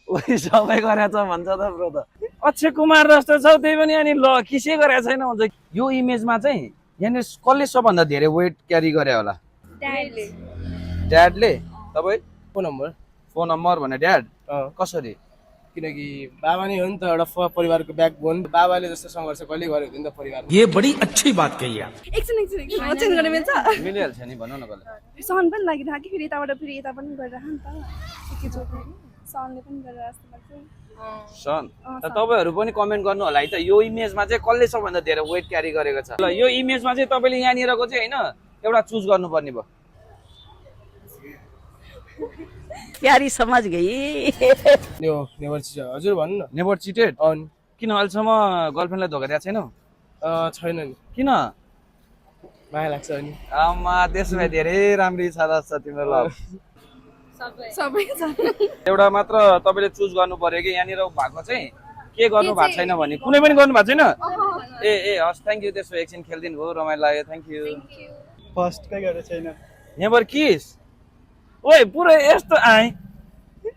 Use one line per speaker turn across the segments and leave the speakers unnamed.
उही सबै गरेछ भन्छ त ब्रो त अक्षय कुमार जस्तो छ त्यही पनि अनि ल किसै गरेको छैन भन्छ यो इमेजमा चाहिँ यहाँनिर कसले सबभन्दा धेरै वेट क्यारी गरे होला ड्याडले तपाईँ फोन नम्बर भने ड्याड कसरी
किनकि बाबा नै हो नि त एउटा परिवारको ब्याकबोन बाबाले जस्तो सङ्घर्ष कहिले गरेको थियो नि त परिवारमा
ये बड़ी अच्छी बात कही आप
एकछिन चेन्ज गर्ने मिल्छ
मिलिहाल्छ नि भनौँ न कसले
सहन पनि लागिरहेको कि फेरि यताबाट फेरि यता पनि गरिरह नि त एकैचोटि सहनले पनि गरेर जस्तो लाग्छ
सन तपाईँहरू पनि कमेन्ट गर्नु होला है त यो इमेजमा चाहिँ कसले सबभन्दा धेरै वेट क्यारी गरेको छ ल यो इमेजमा चाहिँ तपाईँले यहाँनिरको चाहिँ होइन एउटा चुज गर्नुपर्ने भयो
प्यारी समझ गई
यो नेभर चिट हजुर भन्नु न
नेभर चिटेड
अन
किन अहिलेसम्म गर्लफ्रेन्डलाई धोका दिएको छैनौ
छैन नि
किन
माया लाग्छ अनि
आमा त्यसमा धेरै राम्री छ जस्तो तिम्रो लभ
सबै छ
एउटा मात्र तपाईँले चुज गर्नु पर्यो कि यहाँनिर भएको चाहिँ के गर्नु भएको छैन भने कुनै पनि गर्नु भएको छैन ए ए हस् थ्याङ्क यू त्यसो एकछिन खेलिदिनु भयो रमाइलो लाग्यो थ्याङ्क यू
फर्स्ट कही गरेको छैन
नेभर किस ओइ पुरै यस्तो आए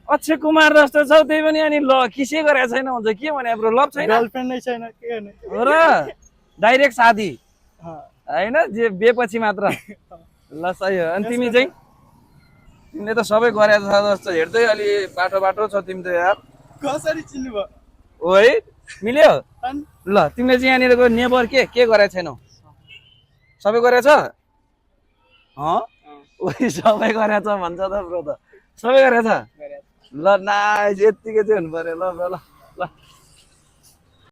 अक्षय कुमार जस्तो छ त्यही पनि अनि ल किसै गरेको छैन भन्छ के भने ब्रो लभ छैन
गर्लफ्रेन्ड नै छैन के गर्ने
हो र डाइरेक्ट साथी
अँ,
होइन जे बेपछि मात्र ल सही हो अनि तिमी चाहिँ तिमीले त सबै गरेको छ जस्तो हेर्दै अलि बाटो बाटो छ तिमी त यार
कसरी चिन्नु भयो
ओइ मिल्यो
अनि
ल तिमीले चाहिँ यहाँनिरको नेबर के गरेको छैनौ सबै गरेछ उही सबै गरेछ भन्छ त ब्रो त सबै गरेछ ल नाइस यत्तिकै चाहिँ हुनु पर्यो ल ल ल